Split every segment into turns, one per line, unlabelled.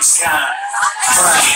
Meeks kind of funny.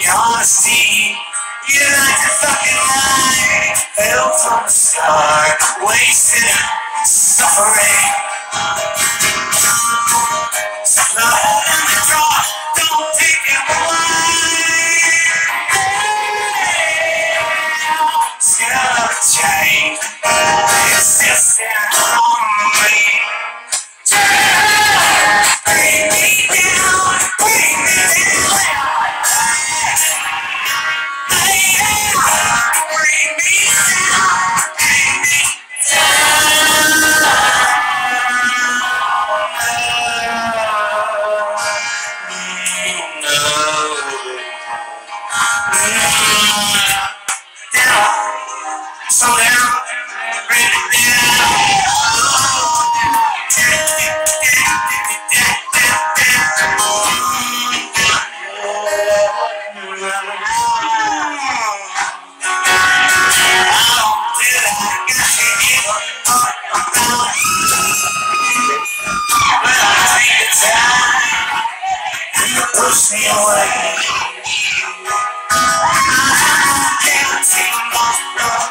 Your honesty, you like to fucking lie. Fell from the star, wasted, suffering. The hole in the drawer, don't take it away. Still a change, insisting on me. Bring me down, bring me down. So down, bring it down. Push me away. I can't see tomorrow.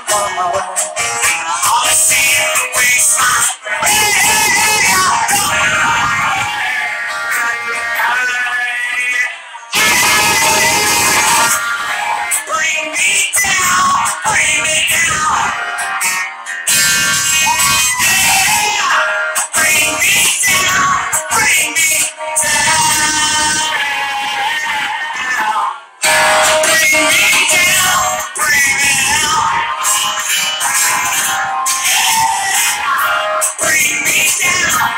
All I see is the waste my bring me down, bring me down. Bring me down, bring me down. Bring me down, bring me down. Bring me down.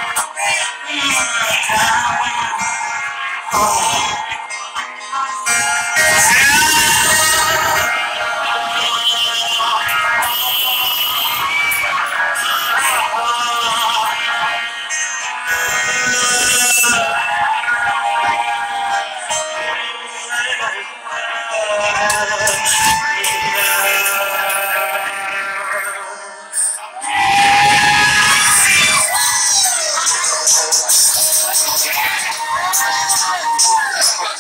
Let's go.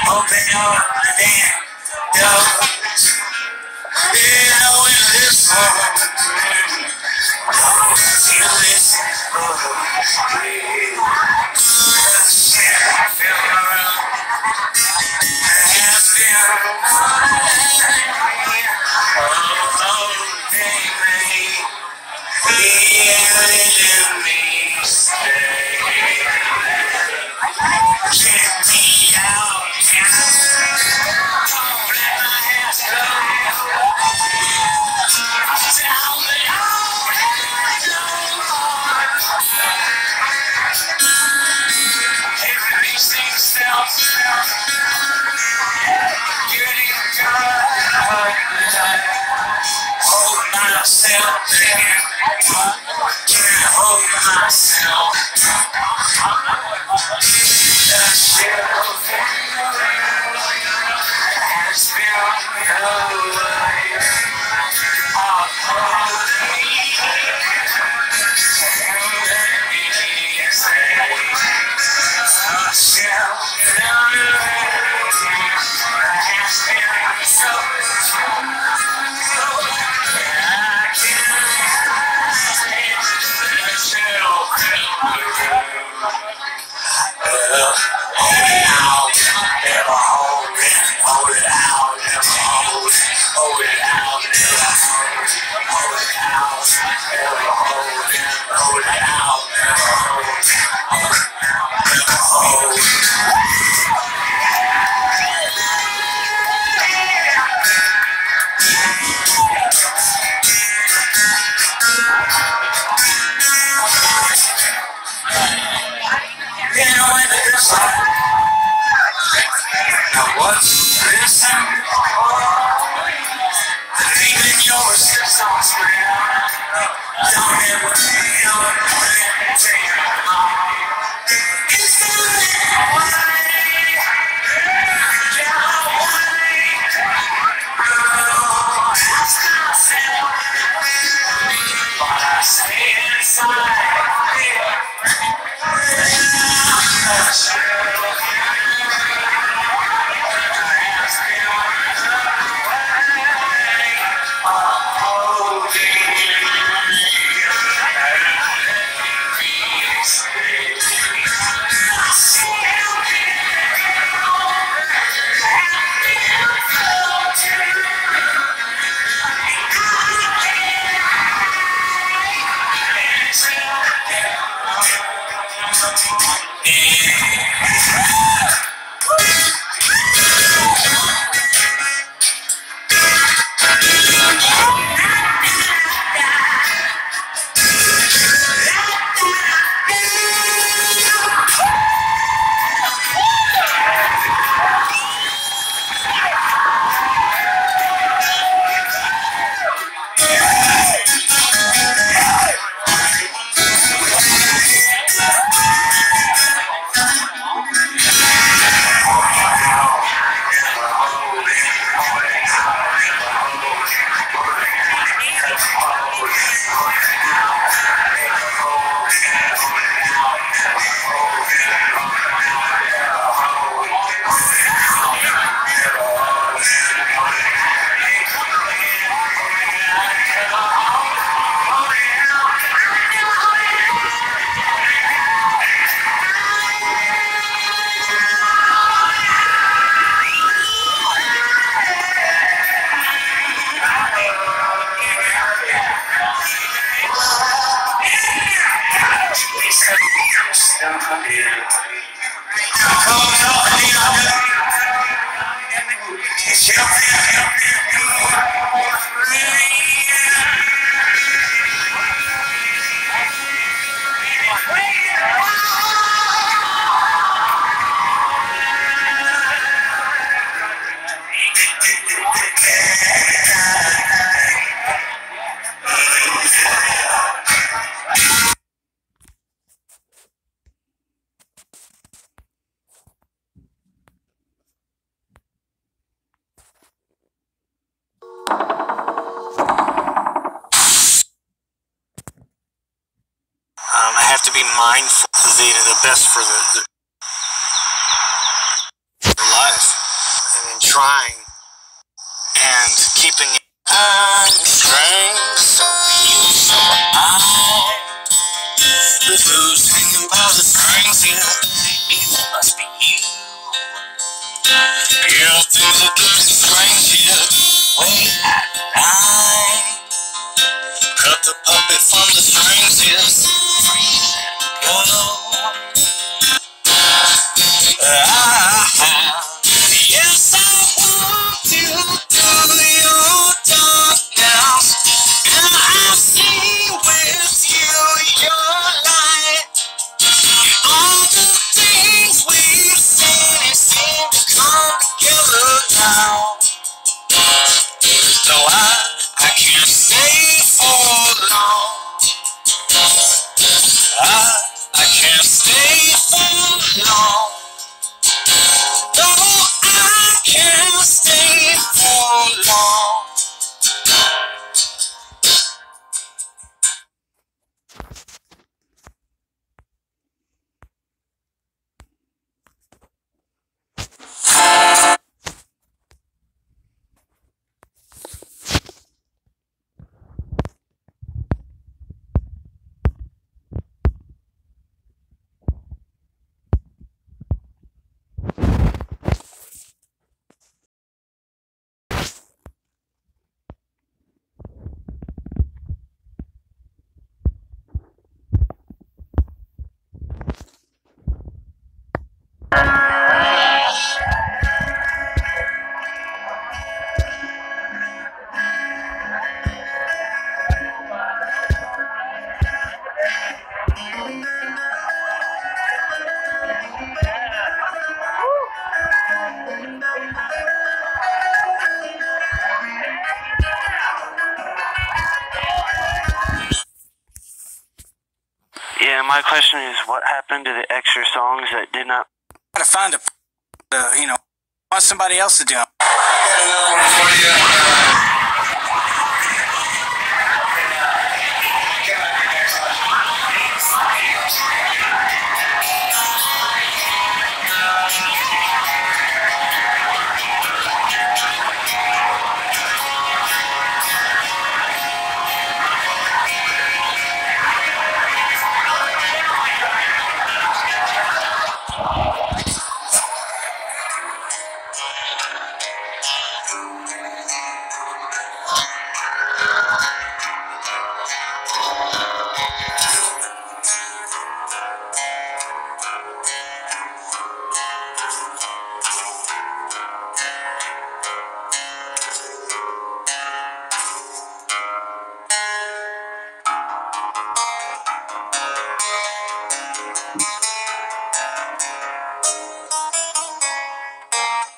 Open up the damn door. Yeah, when this song you listen, I feel around. Has been in me stay. Get me out, let my hands go. Tell me all every these things felt getting good. Hold myself there. Can't hold myself. The shelf has been away. I'll hold the shelf has been what's this? Leaving your systems real. Don't ever feel it. Take your mind. It's the way. Ask myself what I say inside. I have to be mindful of the best for the life, and then trying and keeping it strength. So you, so I, the who's hanging by the strings here. It must be you. Yeah, things are getting strange here. Way at night. Cut the puppet from the strings here. Free and go. Yes, I want you through your darkness, and I see with you your light. All the things we've seen seem to come together now. No, I can't stay for long. I can't stay for long. No, I can't stay for long.
Yeah, my question is, what happened to the extra songs that did not?
Gotta find want somebody else to do them.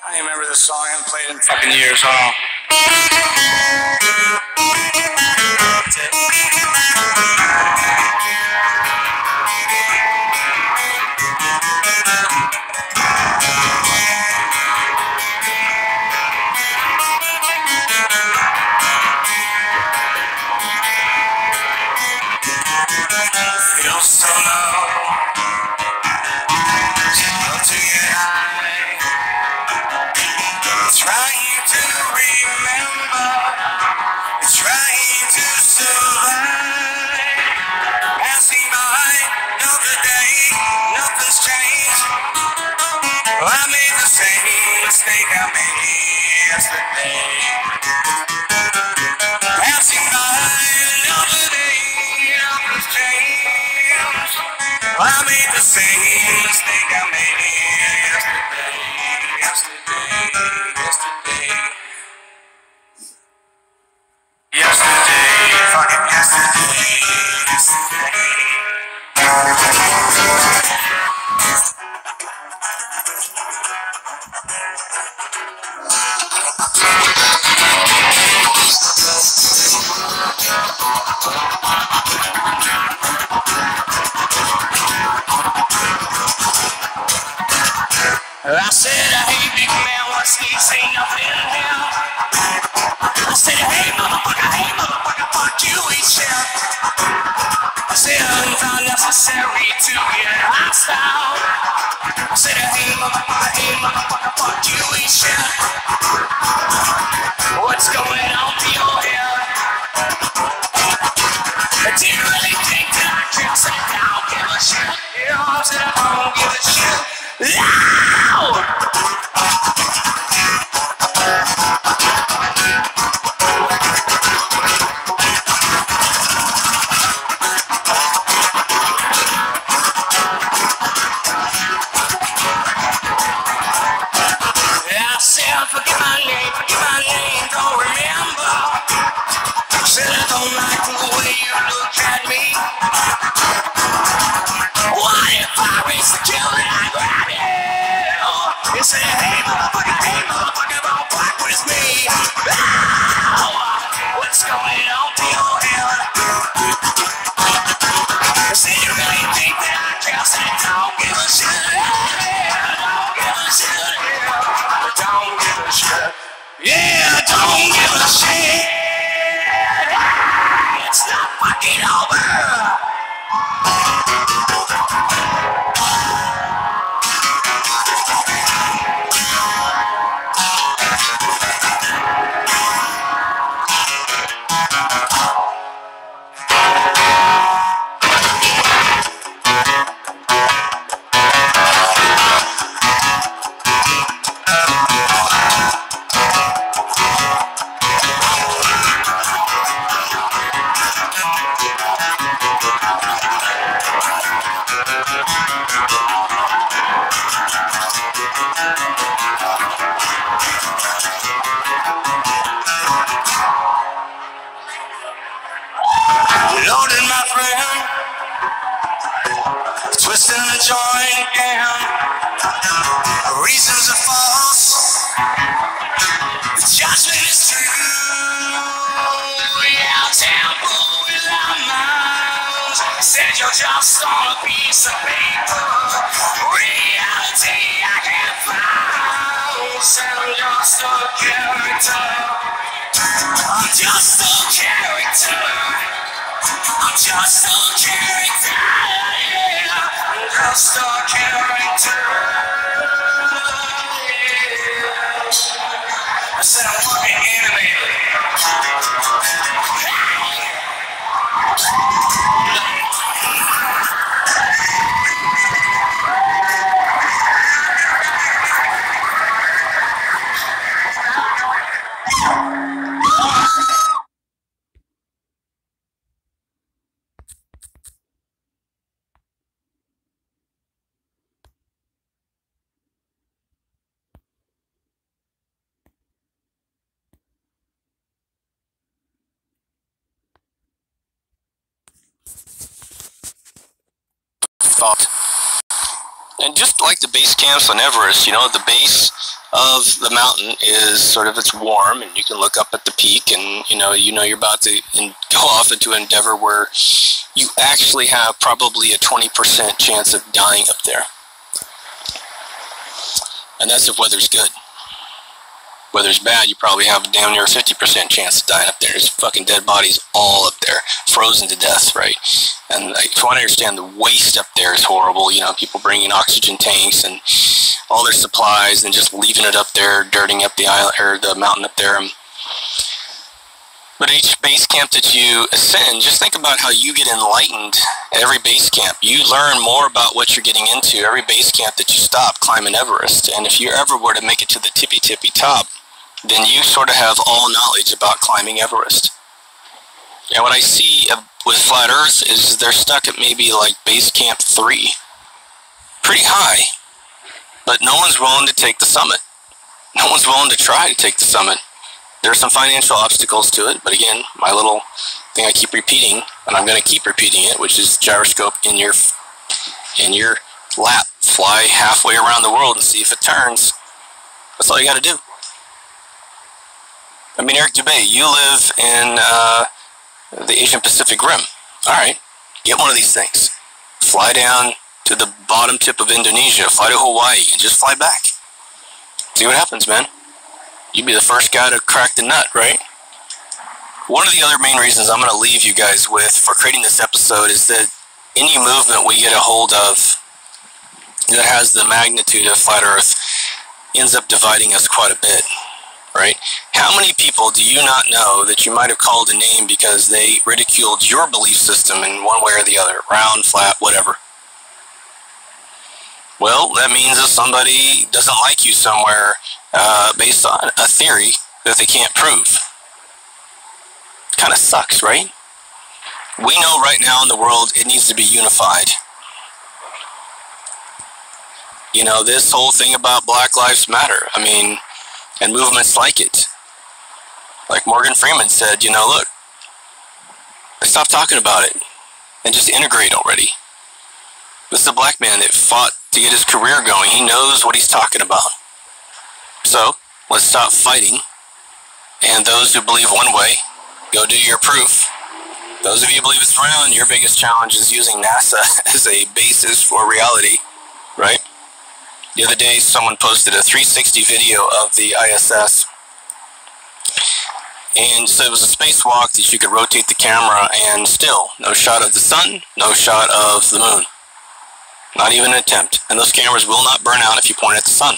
I remember this song. I haven't played it in fucking years, huh? Feel so low, so to get high, trying to remember, trying to survive, passing by another day, nothing's changed. I made the same mistake I made yesterday, passing by another day, nothing's changed.
I made the same mistake I made yesterday, fucking yesterday. I said, hey, big man, what's this? Ain't nothing in here. I said, hey, motherfucker, fuck you, eat shit. I said, it's not necessary to get hostile. I said, hey, motherfucker, fuck you, eat shit. What's going on to your head? I didn't really think that I could say I don't give a shit. You know, I said, I don't give a shit. No! I said, forget my name, don't remember. Said I don't like the way you look at me. What if I reach the kill and I grab you? You say, hey motherfucker, don't fuck with me. Ow! What's going on to your head? You say you really think that I care, say don't give a shit. Don't give a shit. Don't give a shit. Yeah, don't give a shit. It's not fucking over. Loaded, my friend, twisting the joint again. Reasons are false, the judgment is true. Yeah, temple without mouths, said you're just on a piece of paper. Reality I can't find, said I'm just a character. I'm just a character. I'm just a character, yeah. I'm just a character, yeah. I said I'm fucking animated. Thought. And just like the base camps on Everest, you know, the base of the mountain is sort of, it's warm, and you can look up at the peak, and you know you're about to go off into an endeavor where you actually have probably a 20% chance of dying up there. And that's if weather's good. Weather's bad, you probably have a damn near 50% chance of dying up there. There's fucking dead bodies all up there, frozen to death, right? And if you want to understand, the waste up there is horrible. You know, people bringing oxygen tanks and all their supplies and just leaving it up there, dirting up the island or the mountain up there. But each base camp that you ascend, just think about how you get enlightened at every base camp. You learn more about what you're getting into every base camp that you stop climbing Everest. And if you ever were to make it to the tippy top, then you sort of have all knowledge about climbing Everest. And what I see of with Flat Earth is they're stuck at maybe like base camp 3. Pretty high, but no one's willing to take the summit. No one's willing to try to take the summit. There are some financial obstacles to it, but again, my little thing I keep repeating, and I'm going to keep repeating it, which is gyroscope in your lap. Fly halfway around the world and see if it turns. That's all you got to do. I mean, Eric Dubé, you live in the Asian Pacific Rim. All right, get one of these things. Fly down to the bottom tip of Indonesia, fly to Hawaii, and just fly back. See what happens, man. You'd be the first guy to crack the nut, right? One of the other main reasons I'm going to leave you guys with for creating this episode is that any movement we get a hold of that has the magnitude of Flat Earth ends up dividing us quite a bit, right? How many people do you not know that you might have called a name because they ridiculed your belief system in one way or the other, round, flat, whatever? Well, that means that somebody doesn't like you somewhere based on a theory that they can't prove. Kind of sucks, right? We know right now in the world it needs to be unified. You know, this whole thing about Black Lives Matter, I mean, and movements like it. Like Morgan Freeman said, you know, look, stop talking about it and just integrate already. This is a black man that fought to get his career going. He knows what he's talking about. So, let's stop fighting. And those who believe one way, go do your proof. Those of you who believe it's round, your biggest challenge is using NASA as a basis for reality, right? The other day, someone posted a 360 video of the ISS. And so it was a spacewalk that you could rotate the camera and still, no shot of the sun, no shot of the moon. Not even an attempt. And those cameras will not burn out if you point at the sun.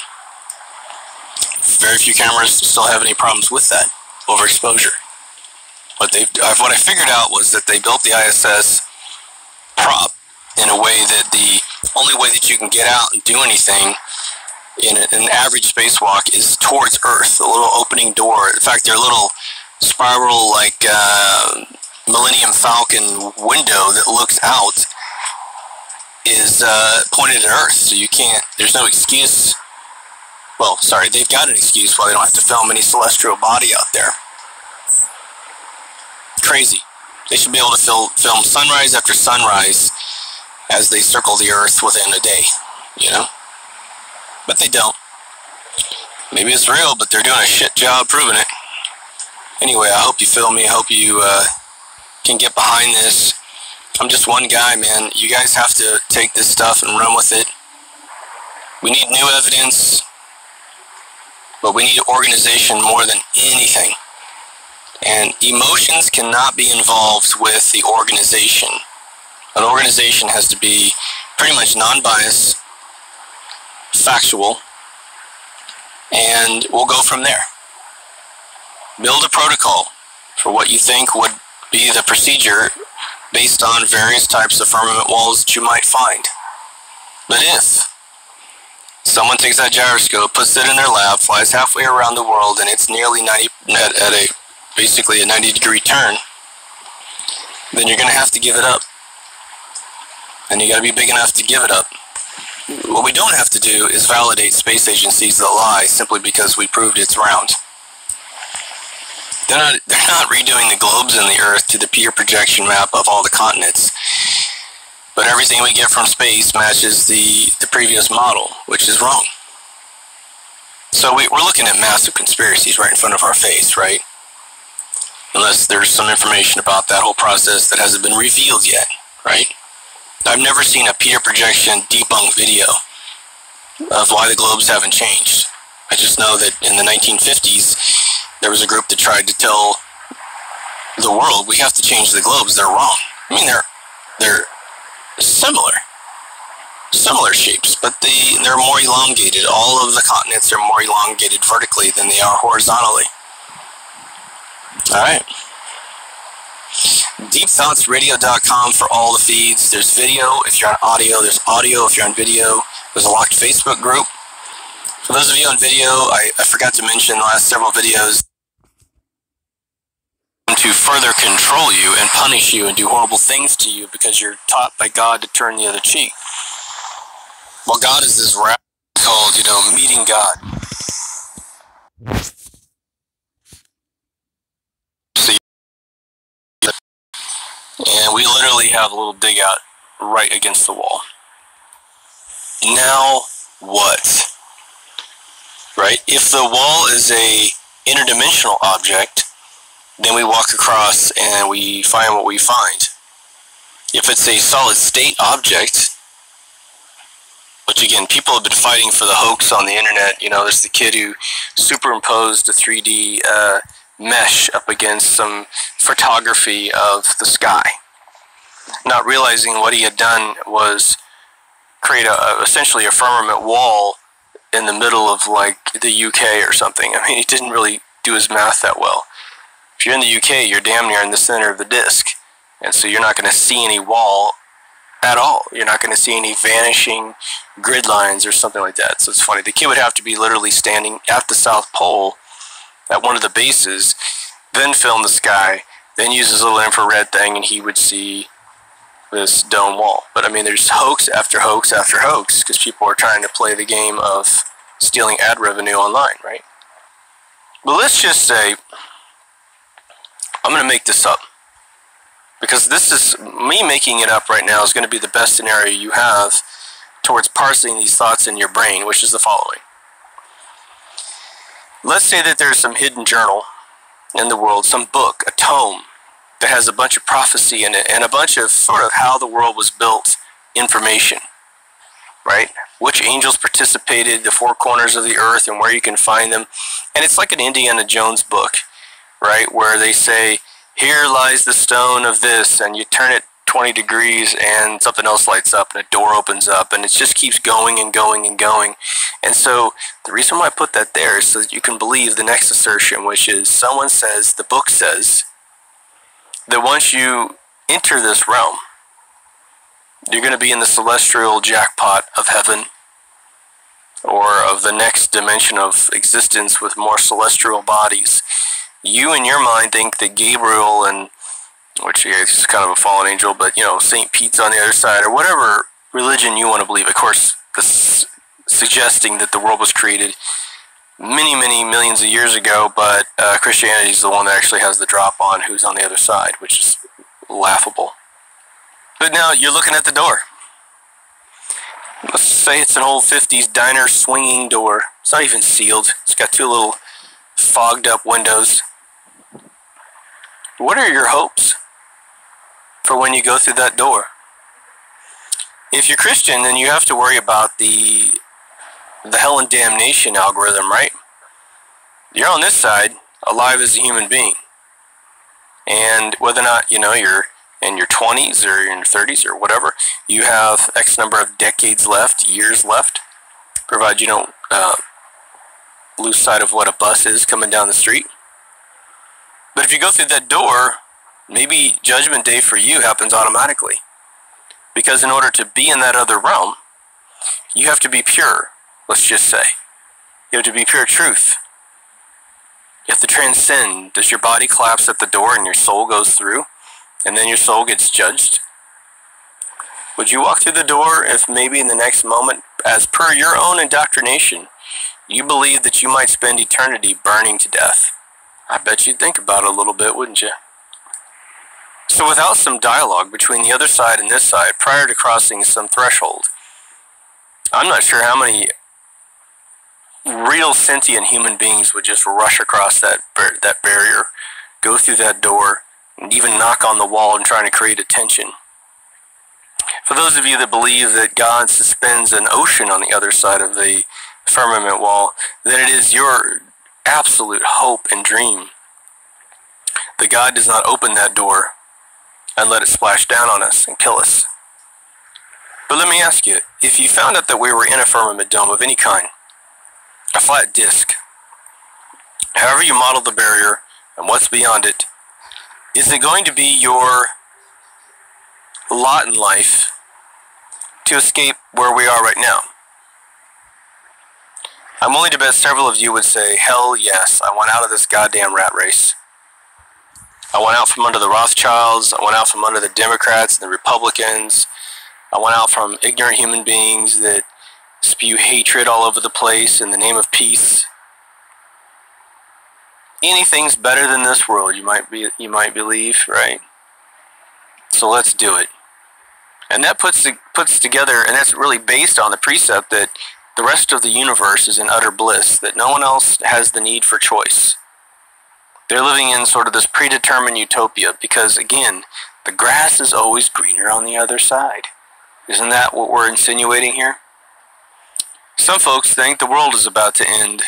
Very few cameras still have any problems with that, overexposure. But what I figured out was that they built the ISS prop in a way that the only way that you can get out and do anything in an average spacewalk is towards Earth, a little opening door. In fact, their little spiral, like Millennium Falcon window that looks out is pointed at Earth, so you can't, there's no excuse. Well, sorry, they've got an excuse why they don't have to film any celestial body out there. Crazy. They should be able to film sunrise after sunrise as they circle the Earth within a day, you know? But they don't. Maybe it's real, but they're doing a shit job proving it. Anyway, I hope you feel me. I hope you can get behind this. I'm just one guy, man. You guys have to take this stuff and run with it. We need new evidence, but we need organization more than anything. And emotions cannot be involved with the organization. An organization has to be pretty much non-biased, factual, and we'll go from there. Build a protocol for what you think would be the procedure based on various types of firmament walls that you might find. But if someone takes that gyroscope, puts it in their lab, flies halfway around the world, and it's nearly 90 at basically a 90-degree turn, then you're going to have to give it up. And you got to be big enough to give it up. What we don't have to do is validate space agencies that lie simply because we proved it's round. They're not redoing the globes in the Earth to the Peter projection map of all the continents. But everything we get from space matches the previous model, which is wrong. So we're looking at massive conspiracies right in front of our face, right? Unless there's some information about that whole process that hasn't been revealed yet, right? I've never seen a Peter projection debunk video of why the globes haven't changed. I just know that in the 1950s, there was a group that tried to tell the world, we have to change the globes, they're wrong. I mean, they're similar shapes, but they're more elongated. All of the continents are more elongated vertically than they are horizontally. All right. DeepThoughtsRadio.com for all the feeds. There's video if you're on audio. There's audio if you're on video. There's a locked Facebook group. For those of you on video, I forgot to mention the last several videos. to further control you and punish you and do horrible things to you because you're taught by God to turn the other cheek. Well, God is this rap called, meeting God. And we literally have a little dig out right against the wall. Now what? Right? If the wall is a interdimensional object, then we walk across and we find what we find. If it's a solid state object, which again, people have been fighting for the hoax on the internet. There's the kid who superimposed a 3D mesh up against some photography of the sky, not realizing what he had done was create essentially a firmament wall in the middle of like the UK or something. I mean, he didn't really do his math that well. If you're in the UK, you're damn near in the center of the disk, and so you're not going to see any wall at all. You're not going to see any vanishing grid lines or something like that. So it's funny. The kid would have to be literally standing at the South Pole at one of the bases, then film the sky, then use his little infrared thing, and he would see this dome wall. But I mean, there's hoax after hoax after hoax because people are trying to play the game of stealing ad revenue online, right? But let's just say, I'm going to make this up, because this is me making it up right now is going to be the best scenario you have towards parsing these thoughts in your brain, which is the following. Let's say that there's some hidden journal in the world, some book, a tome that has a bunch of prophecy in it and a bunch of sort of how the world was built information, right? Which angels participated, the four corners of the earth and where you can find them. And it's like an Indiana Jones book, right? Where they say, here lies the stone of this, and you turn it 20 degrees and something else lights up and a door opens up, and it just keeps going and going and going. And so the reason why I put that there is so that you can believe the next assertion, which is someone says, the book says, that once you enter this realm, you're going to be in the celestial jackpot of heaven, or of the next dimension of existence with more celestial bodies. You in your mind think that Gabriel, and which is kind of a fallen angel, but St. Pete's on the other side, or whatever religion you want to believe. Of course, this suggesting that the world was created many, many millions of years ago, but Christianity is the one that actually has the drop on who's on the other side, which is laughable. But now you're looking at the door. Let's say it's an old 50s diner swinging door. It's not even sealed. It's got two little fogged up windows. What are your hopes for when you go through that door? If you're Christian, then you have to worry about the hell and damnation algorithm, right? You're on this side, alive as a human being. And whether or not, you're in your 20s or in your 30s or whatever, you have X number of decades left, years left, provided you don't lose sight of what a bus is coming down the street. But if you go through that door, maybe Judgment Day for you happens automatically. Because in order to be in that other realm, you have to be pure, let's just say. You have to be pure truth. You have to transcend. Does your body collapse at the door and your soul goes through, and then your soul gets judged? Would you walk through the door if maybe in the next moment, as per your own indoctrination, you believe that you might spend eternity burning to death? I bet you'd think about it a little bit, wouldn't you? So without some dialogue between the other side and this side prior to crossing some threshold, I'm not sure how many real sentient human beings would just rush across that barrier, go through that door, and even knock on the wall and trying to create attention. For those of you that believe that God suspends an ocean on the other side of the firmament wall, then it is your absolute hope and dream that God does not open that door and let it splash down on us and kill us. But let me ask you, if you found out that we were in a firmament dome of any kind, a flat disk, however you model the barrier and what's beyond it, is it going to be your lot in life to escape where we are right now? I'm willing to bet several of you would say, hell yes, I want out of this goddamn rat race. I went out from under the Rothschilds. I went out from under the Democrats and the Republicans. I went out from ignorant human beings that spew hatred all over the place in the name of peace. Anything's better than this world, you might believe, right? So let's do it. And that puts together, and that's really based on the precept that the rest of the universe is in utter bliss, that no one else has the need for choice. They're living in sort of this predetermined utopia because, again, the grass is always greener on the other side. Isn't that what we're insinuating here? Some folks think the world is about to end.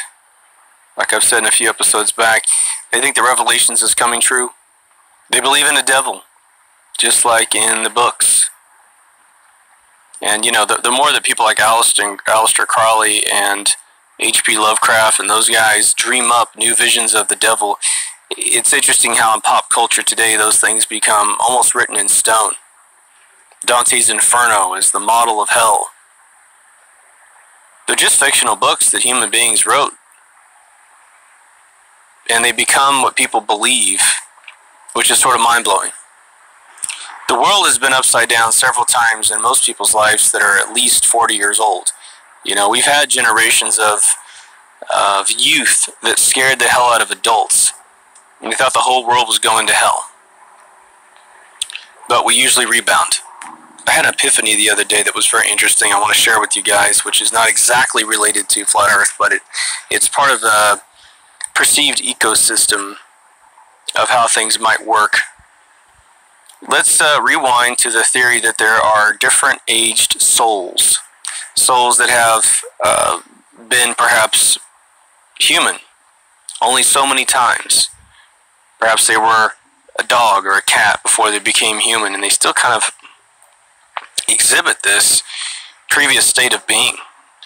Like I've said in a few episodes back, they think the Revelations is coming true. They believe in the devil, just like in the books. And, you know, the more that people like Aleister Crowley and H.P. Lovecraft and those guys dream up new visions of the devil, it's interesting how in pop culture today those things become almost written in stone. Dante's Inferno is the model of hell. They're just fictional books that human beings wrote. And they become what people believe, which is sort of mind-blowing. The world has been upside down several times in most people's lives that are at least 40 years old. You know, we've had generations of youth that scared the hell out of adults. And they thought the whole world was going to hell. But we usually rebound. I had an epiphany the other day that was very interesting. I want to share with you guys, which is not exactly related to Flat Earth, but it's part of the perceived ecosystem of how things might work. Let's rewind to the theory that there are different aged souls. Souls that have been perhaps human only so many times. Perhaps they were a dog or a cat before they became human, and they still kind of exhibit this previous state of being.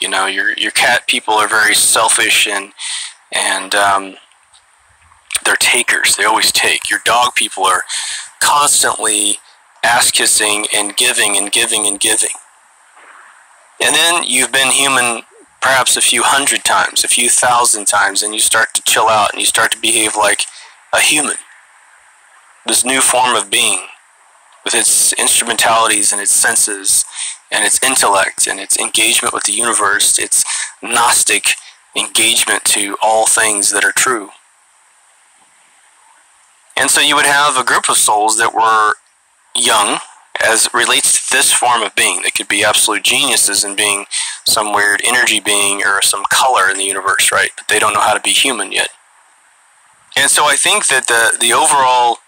You know, your cat people are very selfish and they're takers. They always take. Your dog people are constantly ass-kissing and giving and giving and giving. And then you've been human perhaps a few hundred times, a few thousand times, and you start to chill out and you start to behave like a human. This new form of being, with its instrumentalities and its senses and its intellect and its engagement with the universe, its Gnostic engagement to all things that are true. And so you would have a group of souls that were young as it relates to this form of being. They could be absolute geniuses in being some weird energy being or some color in the universe, right? But they don't know how to be human yet. And so I think that the overall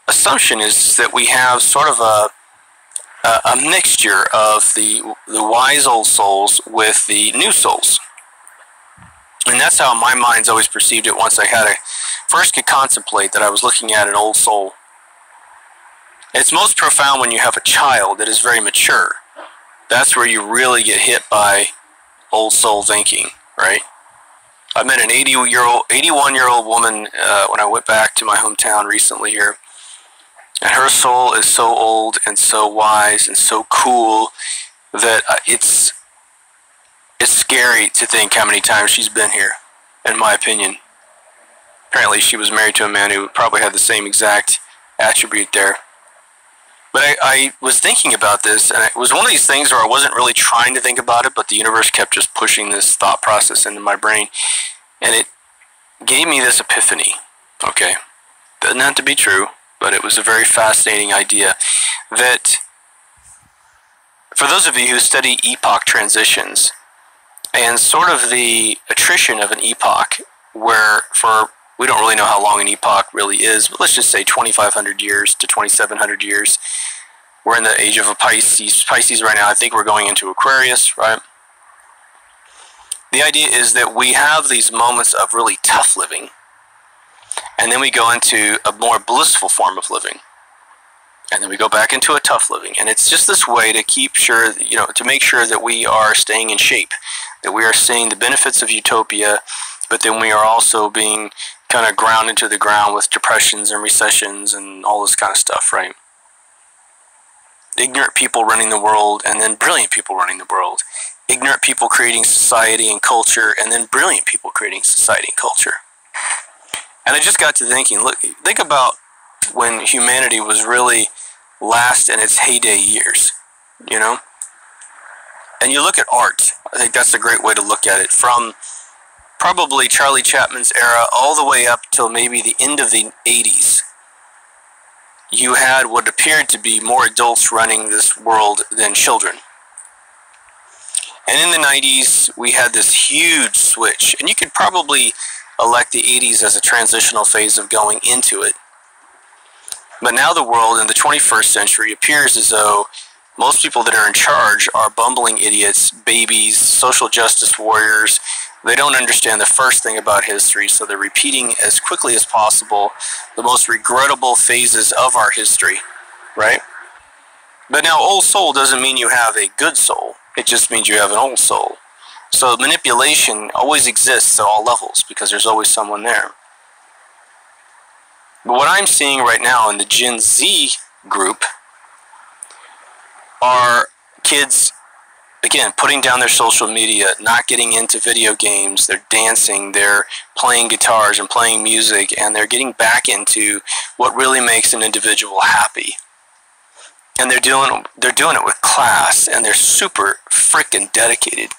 assumption is that we have sort of a mixture of the wise old souls with the new souls. And that's how my mind's always perceived it once I first could contemplate that I was looking at an old soul. It's most profound when you have a child that is very mature. That's where you really get hit by old soul thinking, right? I met an 81-year-old woman when I went back to my hometown recently here. And her soul is so old and so wise and so cool that it's scary to think how many times she's been here, in my opinion. Apparently she was married to a man who probably had the same exact attribute there. But I was thinking about this, and it was one of these things where I wasn't really trying to think about it, but the universe kept just pushing this thought process into my brain. And it gave me this epiphany. Okay, doesn't have to be true, but it was a very fascinating idea that for those of you who study epoch transitions and sort of the attrition of an epoch, where we don't really know how long an epoch really is, but let's just say 2,500 years to 2,700 years. We're in the age of a Pisces. Pisces right now, I think we're going into Aquarius, right? The idea is that we have these moments of really tough living, and then we go into a more blissful form of living. And then we go back into a tough living. And it's just this way to keep sure, to make sure that we are staying in shape, that we are seeing the benefits of utopia, but then we are also being kind of ground into the ground with depressions and recessions and all this kind of stuff, right? Ignorant people running the world, and then brilliant people running the world. Ignorant people creating society and culture, and then brilliant people creating society and culture. And I just got to thinking, look, think about when humanity was really last in its heyday years, you know? And you look at art, I think that's a great way to look at it, from probably Charlie Chapman's era all the way up till maybe the end of the 80s. You had what appeared to be more adults running this world than children. And in the 90s, we had this huge switch, and you could probably elect the 80s as a transitional phase of going into it. But now the world in the 21st century appears as though most people that are in charge are bumbling idiots, babies, social justice warriors. They don't understand the first thing about history, so they're repeating as quickly as possible the most regrettable phases of our history, right? But now, old soul doesn't mean you have a good soul. It just means you have an old soul. So manipulation always exists at all levels because there's always someone there. But what I'm seeing right now in the Gen Z group are kids, again, putting down their social media, not getting into video games, they're dancing, they're playing guitars and playing music, and they're getting back into what really makes an individual happy. And they're doing it with class, and they're super freaking dedicated.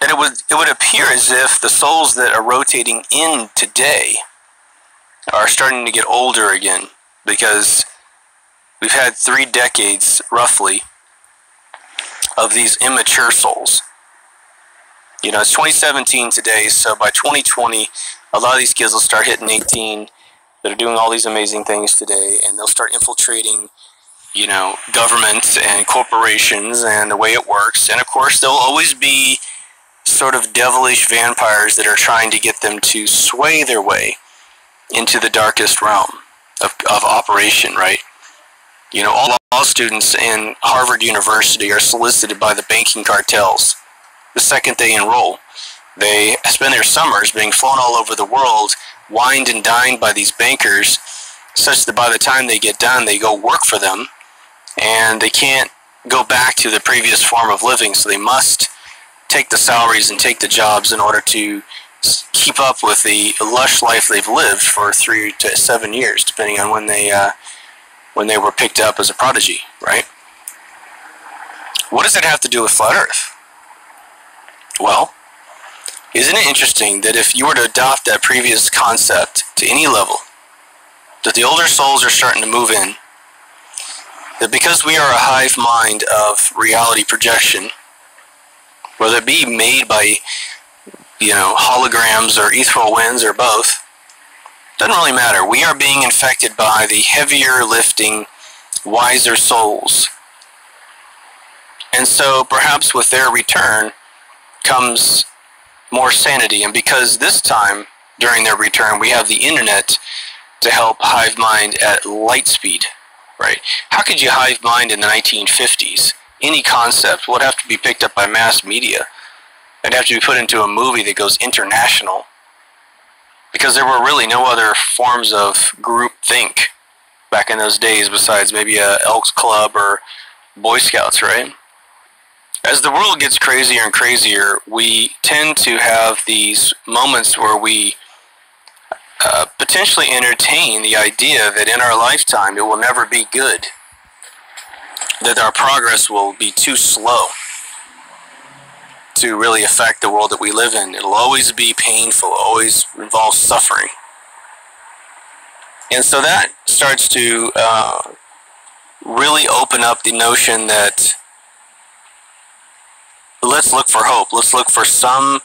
And it would appear as if the souls that are rotating in today are starting to get older again, because we've had 3 decades, roughly, of these immature souls. You know, it's 2017 today, so by 2020, a lot of these kids will start hitting 18, that are doing all these amazing things today, and they'll start infiltrating, you know, governments and corporations and the way it works. And of course, there'll always be sort of devilish vampires that are trying to get them to sway their way into the darkest realm of operation, right? You know, all law students in Harvard University are solicited by the banking cartels the second they enroll. They spend their summers being flown all over the world, wined and dined by these bankers, such that by the time they get done, they go work for them, and they can't go back to the previous form of living, so they must take the salaries and take the jobs in order to keep up with the lush life they've lived for 3 to 7 years, depending on when they were picked up as a prodigy, right? What does that have to do with flat Earth? Well, isn't it interesting that if you were to adopt that previous concept to any level, that the older souls are starting to move in, that because we are a hive mind of reality projection, whether it be made by, you know, holograms or ethereal winds or both, doesn't really matter. We are being infected by the heavier lifting, wiser souls. And so perhaps with their return comes more sanity. And because this time, during their return, we have the internet to help hive mind at light speed, right? How could you hive mind in the 1950s? Any concept would have to be picked up by mass media. It'd have to be put into a movie that goes international, because there were really no other forms of group think back in those days besides maybe a Elks Club or Boy Scouts, right? As the world gets crazier and crazier, we tend to have these moments where we potentially entertain the idea that in our lifetime it will never be good, that our progress will be too slow to really affect the world that we live in. It'll always be painful, always involve suffering. And so that starts to really open up the notion that let's look for hope. Let's look for some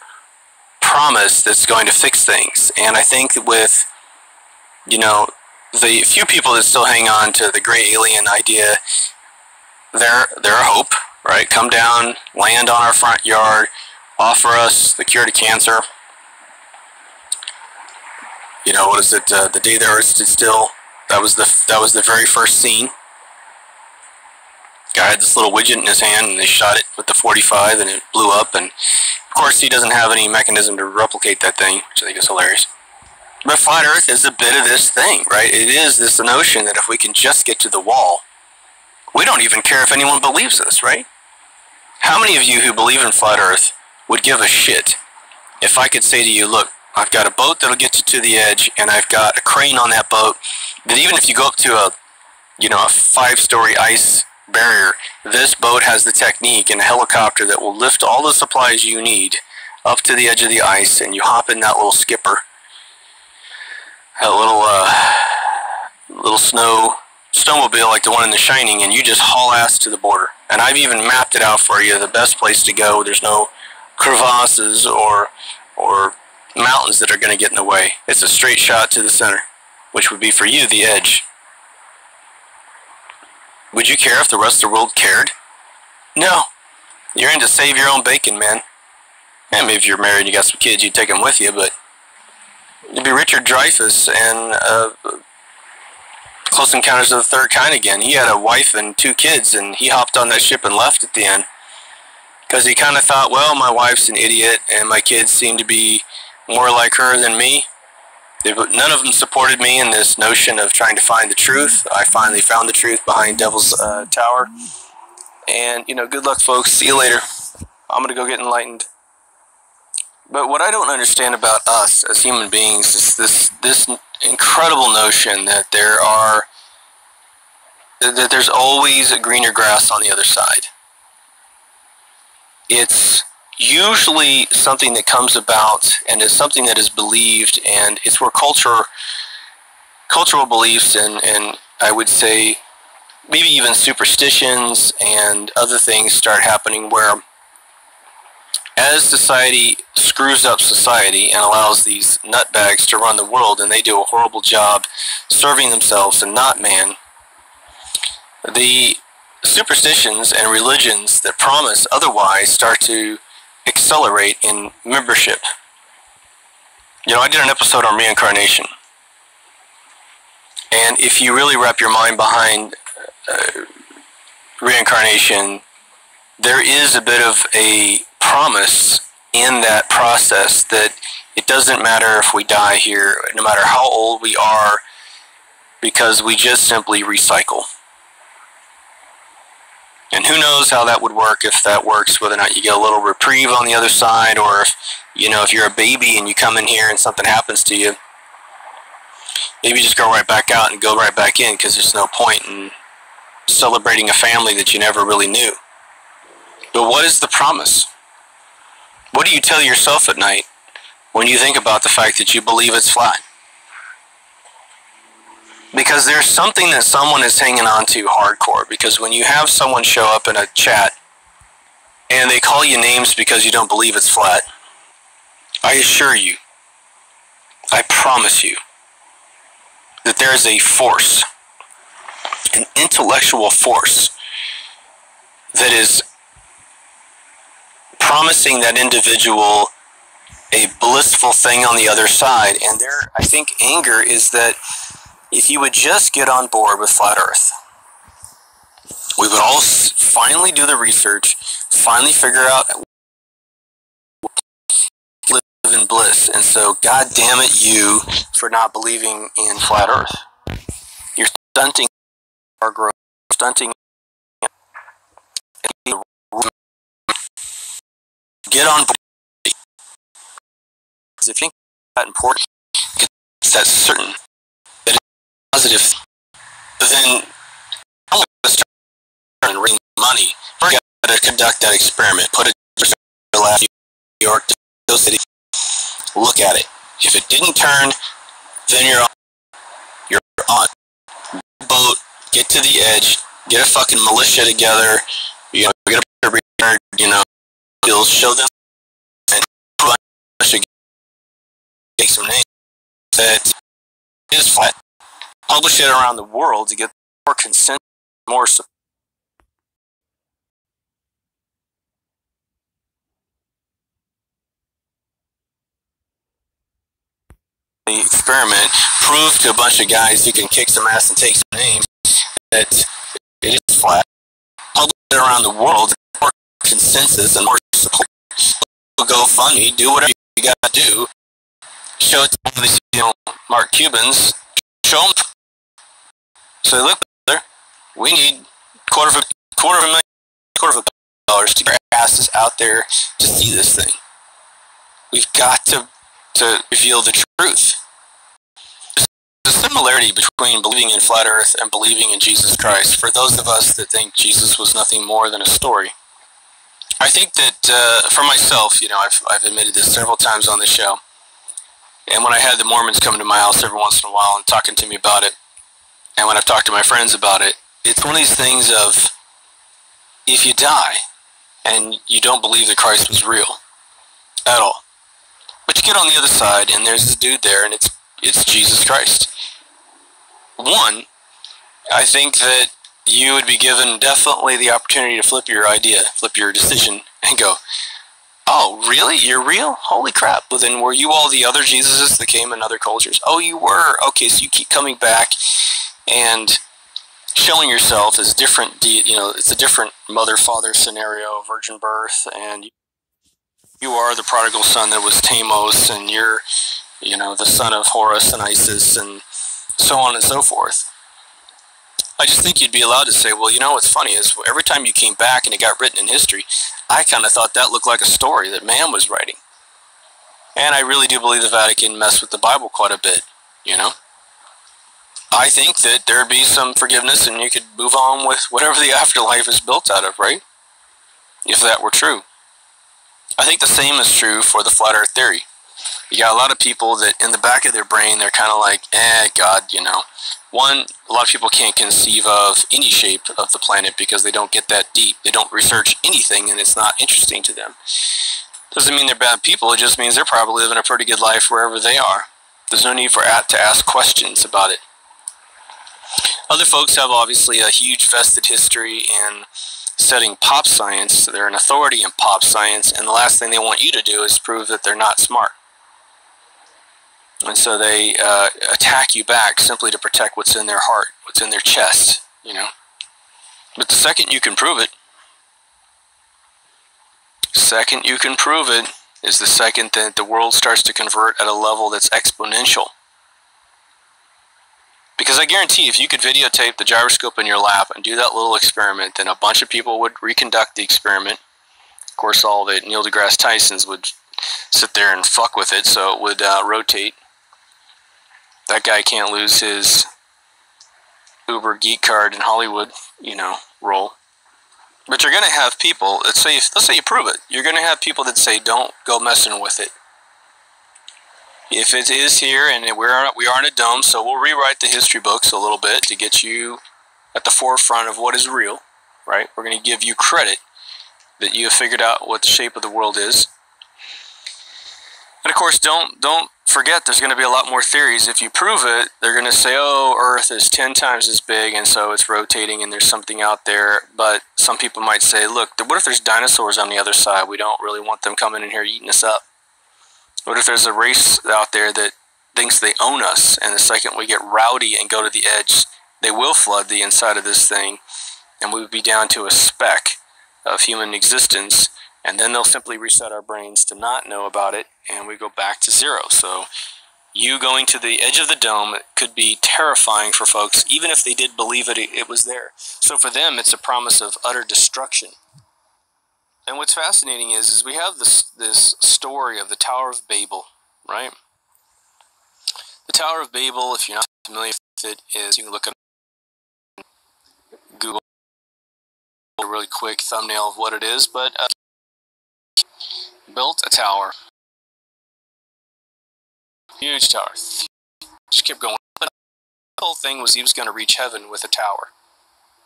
promise that's going to fix things. And I think that with, you know, the few people that still hang on to the gray alien idea, they're a hope, right? Come down, land on our front yard, offer us the cure to cancer. You know, what is it? The day the Earth stood still. That was the very first scene. Guy had this little widget in his hand, and they shot it with the 45, and it blew up. And of course, he doesn't have any mechanism to replicate that thing, which I think is hilarious. But flat Earth is a bit of this thing, right? It is this notion that if we can just get to the wall, we don't even care if anyone believes us, right? How many of you who believe in flat Earth would give a shit if I could say to you, look, I've got a boat that'll get you to the edge, and I've got a crane on that boat that even if you go up to a 5-story ice barrier, this boat has the technique and a helicopter that will lift all the supplies you need up to the edge of the ice, and you hop in that little skipper, that little snowmobile like the one in The Shining, and you just haul ass to the border. And I've even mapped it out for you, the best place to go. There's no crevasses or mountains that are going to get in the way. It's a straight shot to the center, which would be for you the edge. Would you care if the rest of the world cared? No. You're in to save your own bacon, man. And maybe if you're married and you got some kids, you'd take them with you, but you'd be Richard Dreyfuss and Close Encounters of the Third Kind again. He had a wife and 2 kids, and he hopped on that ship and left at the end. Because he kind of thought, well, my wife's an idiot, and my kids seem to be more like her than me. None of them supported me in this notion of trying to find the truth. I finally found the truth behind Devil's Tower. And, good luck, folks. See you later. I'm going to go get enlightened. But what I don't understand about us as human beings is this incredible notion that there's always a greener grass on the other side. It's usually something that comes about and is something that is believed, and it's where cultural beliefs and I would say maybe even superstitions and other things start happening, where as society screws up society and allows these nutbags to run the world, and they do a horrible job serving themselves and not man, the superstitions and religions that promise otherwise start to accelerate in membership. I did an episode on reincarnation, and if you really wrap your mind behind reincarnation, there is a bit of a promise in that process that it doesn't matter if we die here, no matter how old we are, because we just simply recycle. And who knows how that would work, if that works, whether or not you get a little reprieve on the other side, or if you're a baby and you come in here and something happens to you, maybe you just go right back out and go right back in, because there's no point in celebrating a family that you never really knew. But what is the promise? What do you tell yourself at night when you think about the fact that you believe it's flat? Because there's something that someone is hanging on to hardcore. Because when you have someone show up in a chat and they call you names because you don't believe it's flat, I assure you, I promise you, that there is a force, an intellectual force, that is promising that individual a blissful thing on the other side. And I think anger is that if you would just get on board with Flat Earth, we would all finally do the research, finally figure out live in bliss. And so, God damn it, you for not believing in Flat Earth. You're stunting our growth, stunting. Get on board. Because if you think that's important, that's certain that it's positive, then I'm going to start and raise money. We're going to conduct that experiment. Put it in New York, to City. Look at it. If it didn't turn, then you're on. You're on. Boat. Get to the edge. Get a fucking militia together. Get a show them and take some names that is flat. Publish it around the world to get more consent, more support. The experiment prove to a bunch of guys who can kick some ass and take some names that it is flat. Publish it around the world to get more consensus and more support. Go funny, do whatever you gotta do. Show it to one of these, Mark Cubans. Show them. So look, brother, we need quarter of a dollars to get our asses out there to see this thing. We've got to to reveal the truth. There's a similarity between believing in flat earth and believing in Jesus Christ. For those of us that think Jesus was nothing more than a story, I think that for myself, I've admitted this several times on the show, and when I had the Mormons coming to my house every once in a while and talking to me about it, and when I've talked to my friends about it, it's one of these things of, if you die and you don't believe that Christ was real at all, but you get on the other side and there's this dude there and it's Jesus Christ. One, I think that you would be given definitely the opportunity to flip your decision and go, oh, really? You're real? Holy crap. Well, then were you all the other Jesuses that came in other cultures? Oh, you were? Okay, so you keep coming back and showing yourself as different, it's a different mother-father scenario, virgin birth, and you are the prodigal son that was Tamos, and you're, the son of Horus and Isis, and so on and so forth. I just think you'd be allowed to say, well, what's funny is every time you came back and it got written in history, I kind of thought that looked like a story that man was writing. And I really do believe the Vatican messed with the Bible quite a bit, I think that there'd be some forgiveness and you could move on with whatever the afterlife is built out of, right? If that were true. I think the same is true for the flat earth theory. You got a lot of people that in the back of their brain, they're kind of like, God, One, a lot of people can't conceive of any shape of the planet because they don't get that deep. They don't research anything and it's not interesting to them. Doesn't mean they're bad people. It just means they're probably living a pretty good life wherever they are. There's no need to ask questions about it. Other folks have obviously a huge vested history in studying pop science. They're an authority in pop science, and the last thing they want you to do is prove that they're not smart. And so they attack you back simply to protect what's in their heart, what's in their chest, But the second you can prove it, is the second that the world starts to convert at a level that's exponential. Because I guarantee if you could videotape the gyroscope in your lap and do that little experiment, then a bunch of people would reconduct the experiment. Of course, all the Neil deGrasse Tysons would sit there and fuck with it, so it would rotate. That guy can't lose his Uber geek card in Hollywood, role. But you're going to have people, let's say you prove it, you're going to have people that say, don't go messing with it. If it is here, and we are in a dome, so we'll rewrite the history books a little bit to get you at the forefront of what is real, right? We're going to give you credit that you have figured out what the shape of the world is. And of course, don't forget there's going to be a lot more theories. If you prove it, they're going to say, oh, Earth is 10 times as big, and so it's rotating, and there's something out there. But some people might say, look, what if there's dinosaurs on the other side? We don't really want them coming in here eating us up. What if there's a race out there that thinks they own us, and the second we get rowdy and go to the edge, they will flood the inside of this thing, and we would be down to a speck of human existence, and then they'll simply reset our brains to not know about it, and we go back to zero. So you going to the edge of the dome could be terrifying for folks, even if they did believe it was there. So for them, it's a promise of utter destruction. And what's fascinating is we have this story of the Tower of Babel, right? The Tower of Babel, if you're not familiar with it, is, you can look at Google a really quick thumbnail of what it is, but built a tower. Huge tower. Just kept going. But the whole thing was he was going to reach heaven with a tower.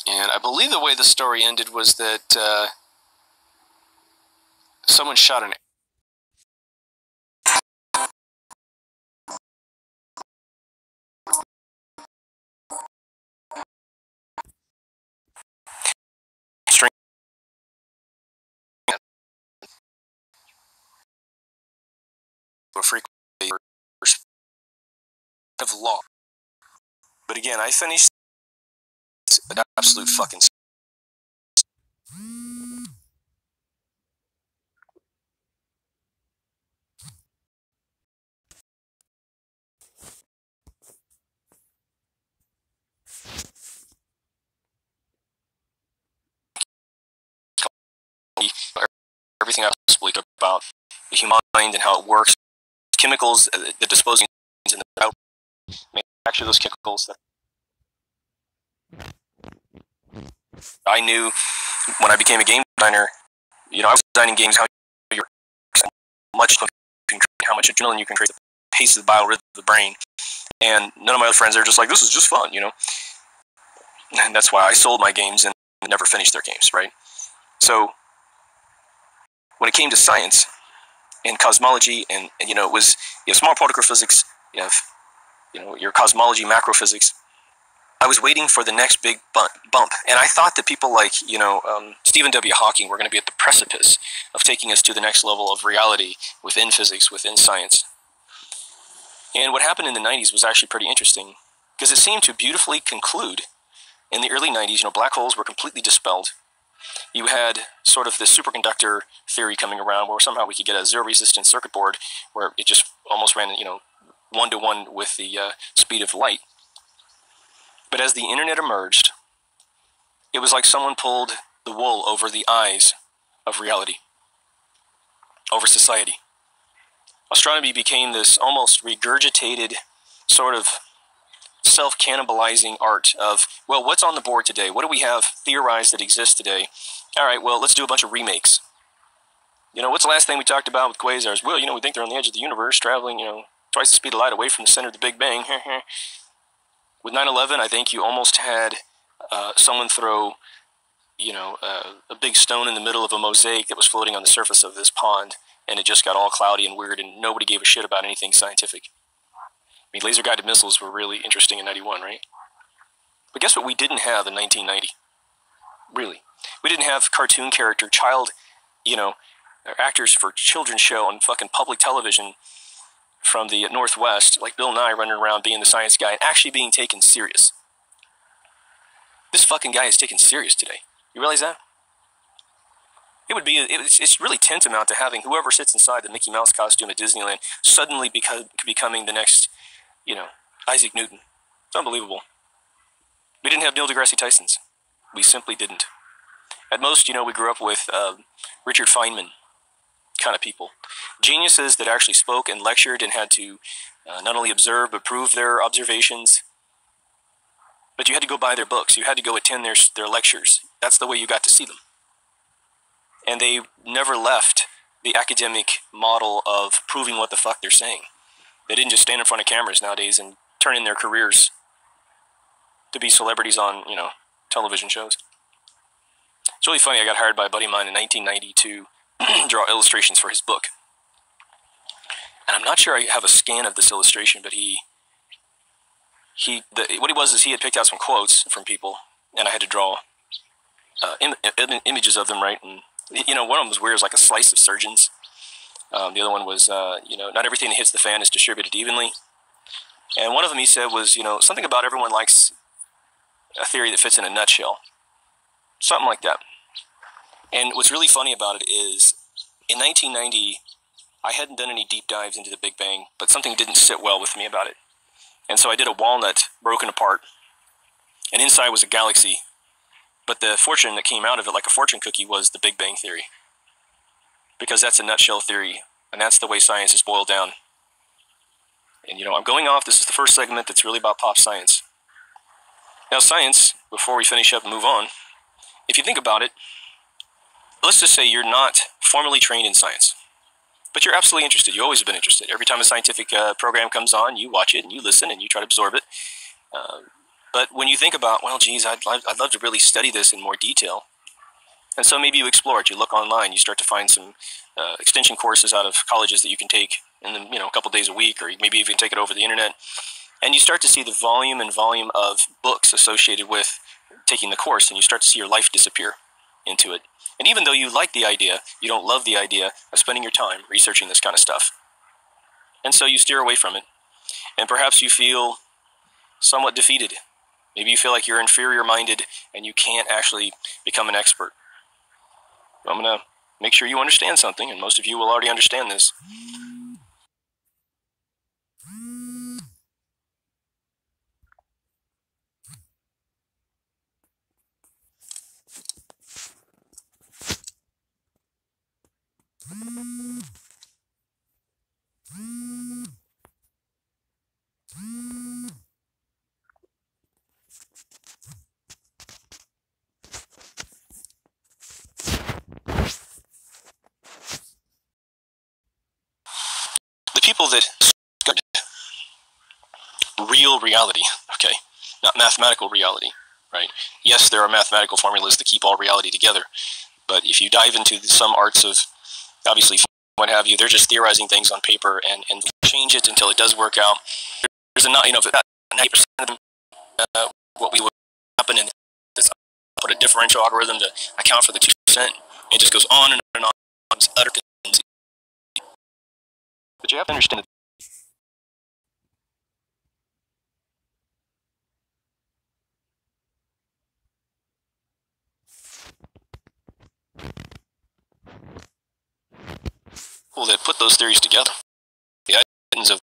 And I believe the way the story ended was that someone shot an string a frequency of law. But again, I finished an absolute fucking everything I possibly could about the human mind and how it works chemicals that dispose in the manufacture those chemicals. I knew when I became a game designer, I was designing games how much adrenaline you can create, the pace of the biorhythm of the brain. And none of my other friends are just like, this is just fun, And that's why I sold my games and never finished their games, right? So when it came to science and cosmology, and it was small particle physics, you have your cosmology, macrophysics. I was waiting for the next big bump, and I thought that people like Stephen W. Hawking were going to be at the precipice of taking us to the next level of reality within physics, within science. And what happened in the 90s was actually pretty interesting, because it seemed to beautifully conclude in the early 90s. Black holes were completely dispelled. You had sort of this superconductor theory coming around, where somehow we could get a zero resistance circuit board where it just almost ran, 1-to-1 with the speed of light. But as the internet emerged, it was like someone pulled the wool over the eyes of reality, over society. Astronomy became this almost regurgitated sort of self-cannibalizing art of, well, what's on the board today? What do we have theorized that exists today? All right, well, let's do a bunch of remakes. What's the last thing we talked about with quasars? Well, we think they're on the edge of the universe, traveling, twice the speed of light away from the center of the Big Bang. With 9/11, I think you almost had someone throw, a big stone in the middle of a mosaic that was floating on the surface of this pond, and it just got all cloudy and weird, and nobody gave a shit about anything scientific. I mean, laser-guided missiles were really interesting in 91, right? But guess what we didn't have in 1990? Really. We didn't have cartoon character, actors for children's show on fucking public television from the Northwest, like Bill Nye running around being the science guy and actually being taken serious. This fucking guy is taken serious today. You realize that? It's really tantamount to having whoever sits inside the Mickey Mouse costume at Disneyland suddenly becoming the next, Isaac Newton. It's unbelievable. We didn't have Neil deGrasse Tysons. We simply didn't. At most, we grew up with Richard Feynman kind of people. Geniuses that actually spoke and lectured and had to not only observe but prove their observations. But you had to go buy their books. You had to go attend their lectures. That's the way you got to see them. And they never left the academic model of proving what the fuck they're saying. They didn't just stand in front of cameras nowadays and turn in their careers to be celebrities on, television shows. It's really funny. I got hired by a buddy of mine in 1990 to draw illustrations for his book. And I'm not sure I have a scan of this illustration, but what he was is he had picked out some quotes from people, and I had to draw images of them, right? And one of them was weird, it was like a slice of surgeons. The other one was, not everything that hits the fan is distributed evenly. And one of them he said was, something about everyone likes a theory that fits in a nutshell. Something like that. And what's really funny about it is, in 1990, I hadn't done any deep dives into the Big Bang, but something didn't sit well with me about it. And so I did a walnut broken apart, and inside was a galaxy. But the fortune that came out of it, like a fortune cookie, was the Big Bang Theory. Because that's a nutshell theory, and that's the way science is boiled down. And, I'm going off. This is the first segment that's really about pop science. Now, science, before we finish up and move on, if you think about it, let's just say you're not formally trained in science, but you're absolutely interested. You always have been interested. Every time a scientific program comes on, you watch it and you listen and you try to absorb it. But when you think about, well, geez, I'd love to really study this in more detail. And so maybe you explore it. You look online. You start to find some extension courses out of colleges that you can take in a couple days a week, or maybe even take it over the internet. And you start to see the volume of books associated with taking the course, and you start to see your life disappear into it. And even though you like the idea, you don't love the idea of spending your time researching this kind of stuff. And so you steer away from it. And perhaps you feel somewhat defeated. Maybe you feel like you're inferior-minded and you can't actually become an expert. I'm going to make sure you understand something, and most of you will already understand this. the people that discovered real reality, okay, not mathematical reality, right? Yes, there are mathematical formulas to keep all reality together, but if you dive into some arts of, obviously, what have you, they're just theorizing things on paper and change it until it does work out. There's a, you know, about 90% of them, what we would happen in this, put a differential algorithm to account for the 2%. It just goes on and on and on. It's utter consistency. But you have to understand that people that put those theories together, the items of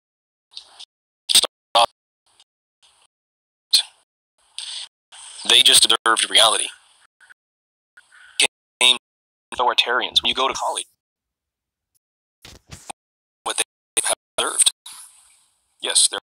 they just observed reality. Became authoritarians. When you go to college, what they have observed. Yes, there